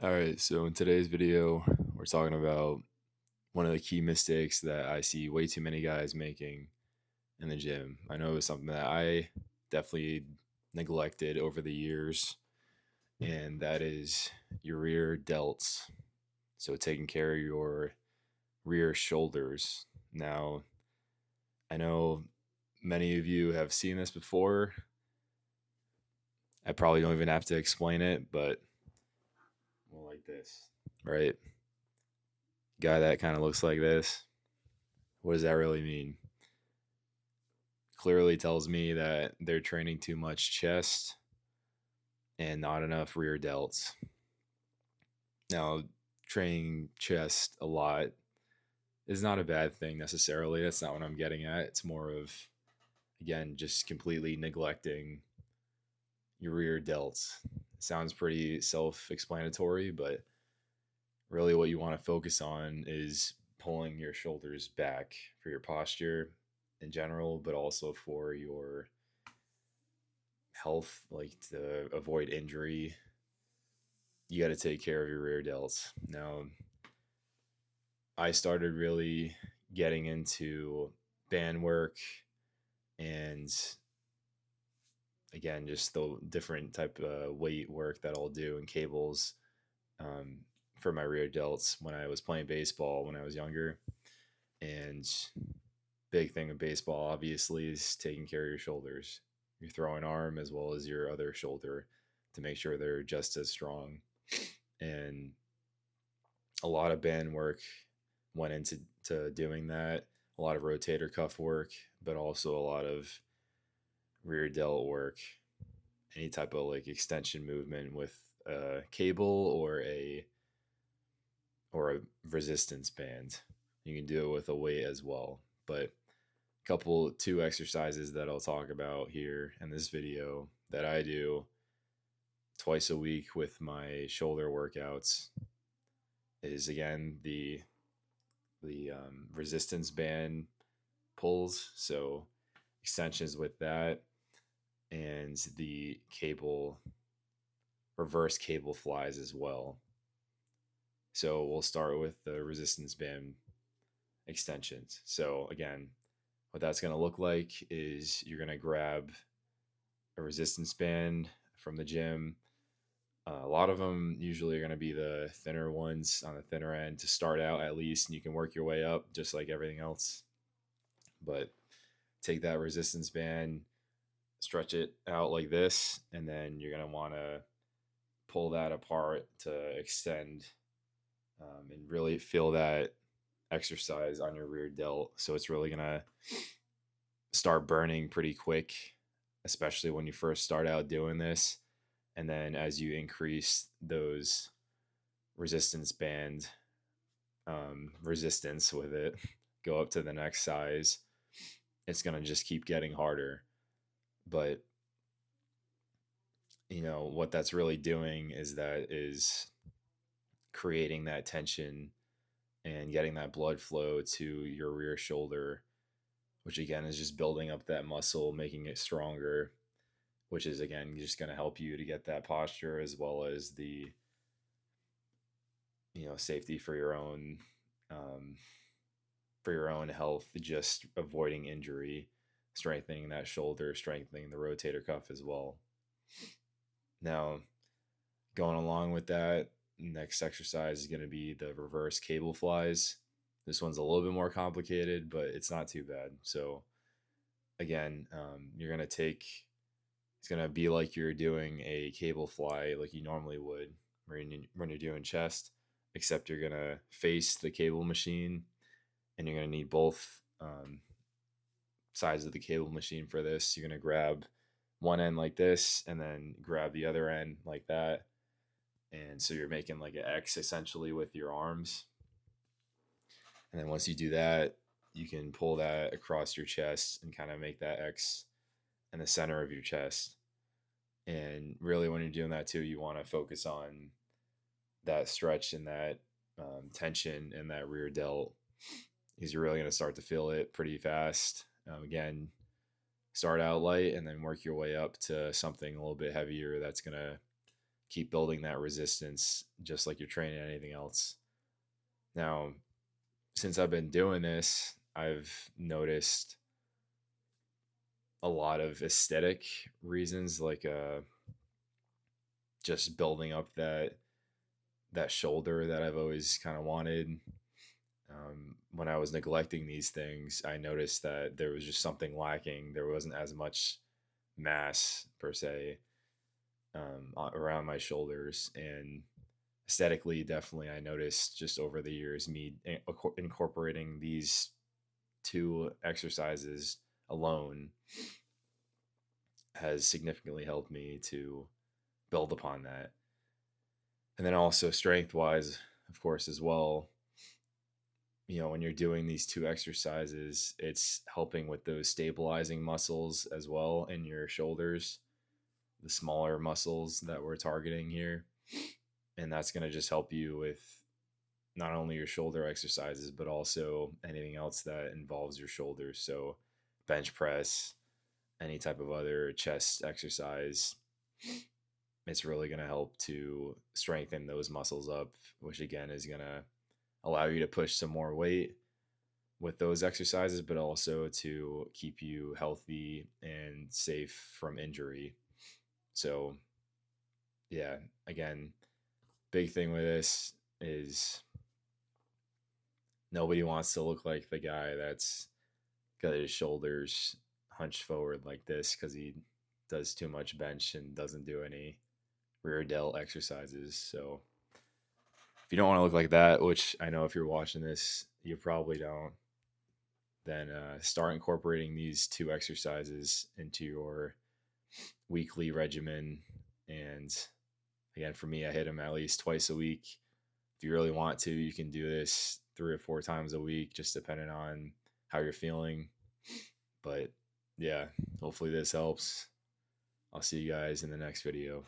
All right, so in today's video, we're talking about one of the key mistakes that I see way too many guys making in the gym. I know it's something that I definitely neglected over the years, and that is your rear delts. So taking care of your rear shoulders. Now, I know many of you have seen this before. I probably don't even have to explain it, but well, like this, right? Guy that kind of looks like this. What does that really mean? Clearly tells me that they're training too much chest and not enough rear delts. Now, training chest a lot is not a bad thing necessarily. That's not what I'm getting at. It's more of, again, just completely neglecting your rear delts. Sounds pretty self explanatory, but really what you want to focus on is pulling your shoulders back for your posture in general, but also for your health, like to avoid injury. You got to take care of your rear delts. Now, I started really getting into band work and again, just the different type of weight work that I'll do and cables um, for my rear delts when I was playing baseball when I was younger. And big thing of baseball, obviously, is taking care of your shoulders, your throwing arm as well as your other shoulder to make sure they're just as strong. And a lot of band work went into doing that. A lot of rotator cuff work, but also a lot of rear delt work. Any type of like extension movement with a cable or a resistance band. You can do it with a weight as well. But two exercises that I'll talk about here in this video that I do twice a week with my shoulder workouts is again the resistance band pulls, so extensions with that, and the cable reverse cable flies as well. So we'll start with the resistance band extensions. So again, what that's going to look like is you're going to grab a resistance band from the gym. A lot of them usually are going to be the thinner ones on the thinner end to start out at least, and you can work your way up just like everything else. But take that resistance band, stretch it out like this, and then you're going to want to pull that apart to extend and really feel that exercise on your rear delt. So it's really going to start burning pretty quick, especially when you first start out doing this. And then as you increase those resistance band resistance with it, go up to the next size, it's going to just keep getting harder. But what that's really doing is creating that tension and getting that blood flow to your rear shoulder, which again is just building up that muscle, making it stronger, which is again just going to help you to get that posture as well as the safety for your own health, just avoiding injury, strengthening that shoulder, strengthening the rotator cuff as well. Now, going along with that, next exercise is going to be the reverse cable flies. This one's a little bit more complicated, but it's not too bad. So again, you're going to it's going to be like you're doing a cable fly like you normally would when you're doing chest, except you're going to face the cable machine and you're going to need both sides of the cable machine for this. You're going to grab one end like this and then grab the other end like that. And so you're making like an X essentially with your arms. And then once you do that, you can pull that across your chest and kind of make that X in the center of your chest. And really, when you're doing that too, you want to focus on that stretch and that tension in that rear delt, because you're really going to start to feel it pretty fast. Again, start out light and then work your way up to something a little bit heavier that's going to keep building that resistance just like you're training anything else. Now, since I've been doing this, I've noticed a lot of aesthetic reasons, like just building up that shoulder that I've always kind of wanted. When I was neglecting these things, I noticed that there was just something lacking. There wasn't as much mass per se around my shoulders, and aesthetically, definitely, I noticed just over the years me incorporating these two exercises alone has significantly helped me to build upon that. And then also strength wise, of course, as well. When you're doing these two exercises, it's helping with those stabilizing muscles as well in your shoulders, the smaller muscles that we're targeting here. And that's going to just help you with not only your shoulder exercises, but also anything else that involves your shoulders. So, bench press, any type of other chest exercise, it's really going to help to strengthen those muscles up, which again is going to allow you to push some more weight with those exercises, but also to keep you healthy and safe from injury. So, yeah, again, big thing with this is nobody wants to look like the guy that's got his shoulders hunched forward like this because he does too much bench and doesn't do any rear delt exercises. So if you don't want to look like that, which I know if you're watching this, you probably don't, then start incorporating these two exercises into your weekly regimen. And again, for me, I hit them at least twice a week. If you really want to, you can do this 3 or 4 times a week, just depending on how you're feeling. But yeah, hopefully this helps. I'll see you guys in the next video.